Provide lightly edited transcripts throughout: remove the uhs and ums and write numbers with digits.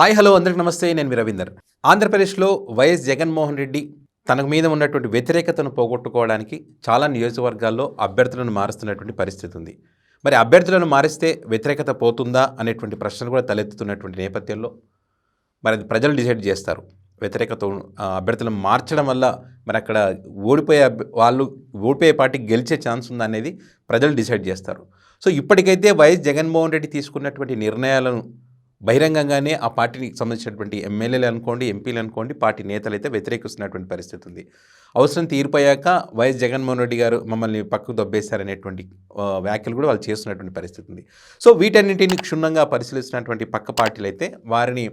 Hi hello అందరికి నమస్తే. నేను మీ రవీందర్. ఆంధ్రప్రదేశ్లో వైఎస్ జగన్మోహన్ రెడ్డి తనకు మీద ఉన్నటువంటి వ్యతిరేకతను పోగొట్టుకోవడానికి చాలా నియోజకవర్గాల్లో అభ్యర్థులను మారుస్తున్నటువంటి పరిస్థితి ఉంది. మరి అభ్యర్థులను మారిస్తే వ్యతిరేకత పోతుందా అనేటువంటి ప్రశ్నలు కూడా తలెత్తుతున్నటువంటి నేపథ్యంలో మరి అది ప్రజలు డిసైడ్ చేస్తారు. వ్యతిరేకత అభ్యర్థులను మార్చడం వల్ల మరి అక్కడ ఓడిపోయే పార్టీకి గెలిచే ఛాన్స్ ఉందా అనేది ప్రజలు డిసైడ్ చేస్తారు. సో ఇప్పటికైతే వైఎస్ జగన్మోహన్ రెడ్డి తీసుకున్నటువంటి నిర్ణయాలను బహిరంగంగానే ఆ పార్టీకి సంబంధించినటువంటి ఎమ్మెల్యేలు అనుకోండి, ఎంపీలు అనుకోండి, పార్టీ నేతలు అయితే వ్యతిరేకిస్తున్నటువంటి పరిస్థితి ఉంది. అవసరం తీరిపోయాక వైఎస్ జగన్మోహన్ రెడ్డి గారు మమ్మల్ని పక్కకు దొబ్బేశారనేటువంటి వ్యాఖ్యలు కూడా వాళ్ళు చేస్తున్నటువంటి పరిస్థితి ఉంది. సో వీటన్నింటిని క్షుణ్ణంగా పరిశీలిస్తున్నటువంటి పక్క పార్టీలు అయితే వారిని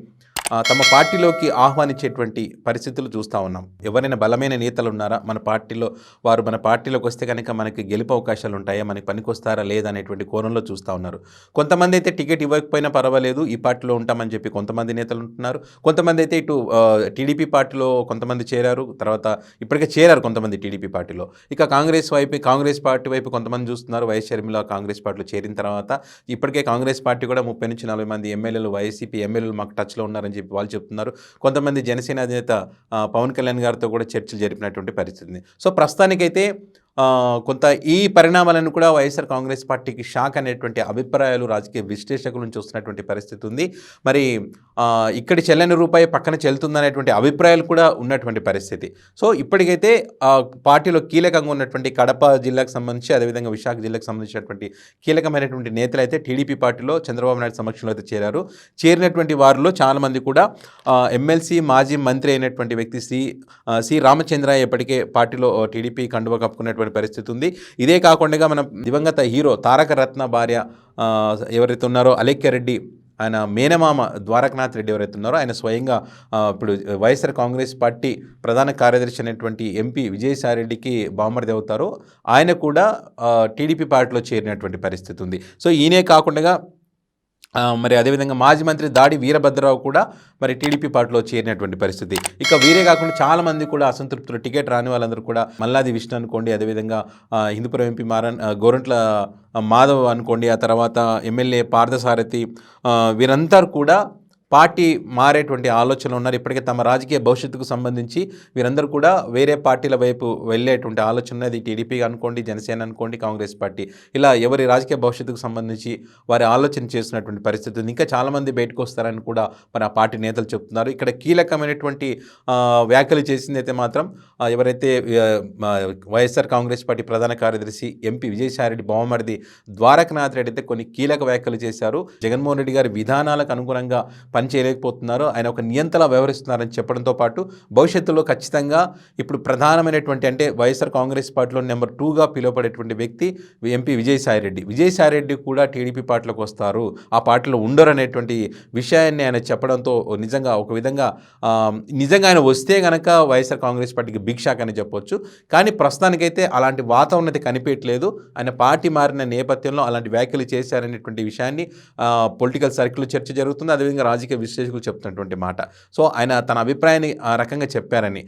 తమ పార్టీలోకి ఆహ్వానించేటువంటి పరిస్థితులు చూస్తూ ఉన్నాం. ఎవరైనా బలమైన నేతలు ఉన్నారా మన పార్టీలో, వారు మన పార్టీలోకి వస్తే కనుక మనకి గెలుపు అవకాశాలు ఉంటాయా, మనకి పనికొస్తారా లేదా అనేటువంటి కోణంలో చూస్తూ ఉన్నారు. కొంతమంది అయితే టికెట్ ఇవ్వకపోయినా పర్వాలేదు, ఈ పార్టీలో ఉంటామని చెప్పి కొంతమంది నేతలు ఉంటున్నారు. కొంతమంది అయితే ఇటు టీడీపీ పార్టీలో కొంతమంది చేరారు, తర్వాత ఇప్పటికే చేరారు కొంతమంది టీడీపీ పార్టీలో. ఇక కాంగ్రెస్ పార్టీ వైపు కొంతమంది చూస్తున్నారు. వైఎస్ షర్మిల కాంగ్రెస్ పార్టీలో చేరిన తర్వాత ఇప్పటికే కాంగ్రెస్ పార్టీ కూడా 30 నుంచి 40 మంది ఎమ్మెల్యేలు, వైసీపీ ఎమ్మెల్యేలు మాకు టచ్లో ఉన్నారని చెప్పి వాళ్ళు చెప్తున్నారు. కొంతమంది జనసేన అధినేత పవన్ కళ్యాణ్ గారితో కూడా చర్చలు జరిపినటువంటి పరిస్థితి. సో ప్రస్తుతానికైతే కొంత ఈ పరిణామాలను కూడా వైఎస్ఆర్ కాంగ్రెస్ పార్టీకి షాక్ అనేటువంటి అభిప్రాయాలు రాజకీయ విశ్లేషకుల నుంచి వస్తున్నటువంటి పరిస్థితి ఉంది. మరి ఇక్కడి చెల్లని రూపాయి పక్కన చెల్లుతుందనేటువంటి అభిప్రాయాలు కూడా ఉన్నటువంటి పరిస్థితి. సో ఇప్పటికైతే పార్టీలో కీలకంగా ఉన్నటువంటి కడప జిల్లాకు సంబంధించి, అదేవిధంగా విశాఖ జిల్లాకు సంబంధించినటువంటి కీలకమైనటువంటి నేతలు అయితే టీడీపీ పార్టీలో చంద్రబాబు నాయుడు సమక్షంలో అయితే చేరారు. చేరినటువంటి వారిలో చాలామంది కూడా ఎమ్మెల్సీ, మాజీ మంత్రి అయినటువంటి వ్యక్తి సి రామచంద్రయ్య ఇప్పటికే పార్టీలో టీడీపీ కండువా కప్పుకున్నటువంటి పరిస్థితి ఉంది. ఇదే కాకుండా మన దివంగత హీరో తారక రత్న భార్య ఎవరైతే ఉన్నారో అలేఖ్యారెడ్డి, ఆయన మేనమామ ద్వారకనాథ్ రెడ్డి ఎవరైతే ఉన్నారో ఆయన స్వయంగా ఇప్పుడు వైఎస్ఆర్ కాంగ్రెస్ పార్టీ ప్రధాన కార్యదర్శి అయినటువంటి ఎంపీ విజయసాయిరెడ్డికి బామ్మర్ది అవుతారో ఆయన కూడా టీడీపీ పార్టీలో చేరినటువంటి పరిస్థితి ఉంది. సో ఈయనే కాకుండా మరి అదేవిధంగా మాజీ మంత్రి దాడి వీరభద్రరావు కూడా మరి టీడీపీ పార్టీలో చేరినటువంటి పరిస్థితి. ఇక వీరే కాకుండా చాలామంది కూడా అసంతృప్తులు, టికెట్ రాని వాళ్ళందరూ కూడా మల్లాది విష్ణు అనుకోండి, అదేవిధంగా హిందూపురం ఎంపీ గోరంట్ల మాధవ్ అనుకోండి, ఆ తర్వాత ఎమ్మెల్యే పార్థసారథి, వీరంతా కూడా పార్టీ మారేటువంటి ఆలోచనలు ఉన్నారు. ఇప్పటికే తమ రాజకీయ భవిష్యత్తుకు సంబంధించి వీరందరూ కూడా వేరే పార్టీల వైపు వెళ్ళేటువంటి ఆలోచన ఉన్నది. టీడీపీ అనుకోండి, జనసేన అనుకోండి, కాంగ్రెస్ పార్టీ, ఇలా ఎవరి రాజకీయ భవిష్యత్తుకు సంబంధించి వారి ఆలోచన చేస్తున్నటువంటి పరిస్థితి ఉంది. ఇంకా చాలామంది బయటకు వస్తారని కూడా మరి ఆ పార్టీ నేతలు చెప్తున్నారు. ఇక్కడ కీలకమైనటువంటి వ్యాఖ్యలు చేసింది అయితే మాత్రం ఎవరైతే వైఎస్ఆర్ కాంగ్రెస్ పార్టీ ప్రధాన కార్యదర్శి ఎంపీ విజయసాయిరెడ్డి బావమరిది ద్వారకనాథ్ రెడ్డి అయితే కొన్ని కీలక వ్యాఖ్యలు చేశారు. జగన్మోహన్ రెడ్డి గారి విధానాలకు అనుగుణంగా పని చేయలేకపోతున్నారు, ఆయన ఒక నియంతలా వ్యవహరిస్తున్నారని చెప్పడంతో పాటు భవిష్యత్తులో ఖచ్చితంగా ఇప్పుడు ప్రధానమైనటువంటి అంటే వైఎస్ఆర్ కాంగ్రెస్ పార్టీలో నెంబర్ 2గా పిలువబడేటువంటి వ్యక్తి ఎంపీ విజయసాయిరెడ్డి కూడా టీడీపీ పార్టీలోకి వస్తారు, ఆ పార్టీలో ఉండరు అనేటువంటి విషయాన్ని ఆయన చెప్పడంతో నిజంగా ఒక విధంగా ఆయన వస్తే కనుక వైఎస్ఆర్ కాంగ్రెస్ పార్టీకి బిగ్ షాక్ అని చెప్పొచ్చు. కానీ ప్రస్తుతానికైతే అలాంటి వాతావరణం కనిపించట్లేదు. ఆయన పార్టీ మారిన నేపథ్యంలో అలాంటి వ్యాఖ్యలు చేశారనేటువంటి విషయాన్ని పొలిటికల్ సర్కిల్ చర్చ జరుగుతుంది. అదేవిధంగా రాజకీయ విశ్లేషకులు చెప్తున్నటువంటి మాట. సో ఆయన తన అభిప్రాయాన్ని ఆ రకంగా చెప్పారని.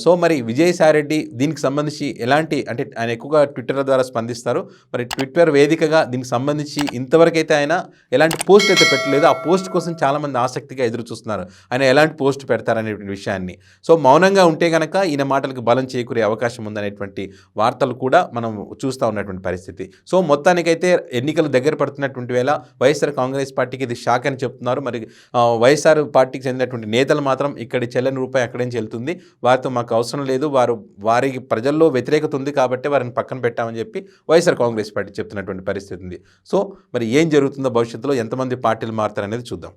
సో మరి విజయసాయిరెడ్డి దీనికి సంబంధించి ఎలాంటి అంటే ఆయన ఎక్కువగా ట్విట్టర్ ద్వారా స్పందిస్తారు. మరి ట్విట్టర్ వేదికగా దీనికి సంబంధించి ఇంతవరకైతే ఆయన ఎలాంటి పోస్ట్ అయితే పెట్టలేదు. ఆ పోస్ట్ కోసం చాలామంది ఆసక్తిగా ఎదురు చూస్తున్నారు, ఆయన ఎలాంటి పోస్ట్ పెడతారనేటువంటి విషయాన్ని. సో మౌనంగా ఉంటే కనుక ఈయన మాటలకు బలం చేకూరే అవకాశం ఉందనేటువంటి వార్తలు కూడా మనం చూస్తూ ఉన్నటువంటి పరిస్థితి. సో మొత్తానికైతే ఎన్నికలు దగ్గర పడుతున్నటువంటి వేళ వైఎస్ఆర్ కాంగ్రెస్ పార్టీకి ఇది షాక్ అని చెప్తున్నారు. మరి వైఎస్ఆర్ పార్టీకి చెందినటువంటి నేతలు మాత్రం ఇక్కడి చెల్లని రూపాయి అక్కడేం చెల్లుతుంది, వారితో మాకు అవసరం లేదు, వారికి ప్రజల్లో వ్యతిరేకత ఉంది కాబట్టి వారిని పక్కన పెట్టామని చెప్పి వైఎస్ఆర్ కాంగ్రెస్ పార్టీ చెప్తున్నటువంటి పరిస్థితి ఉంది. సో మరి ఏం జరుగుతుందో భవిష్యత్తులో, ఎంతమంది పార్టీలు మారుతారనేది చూద్దాం.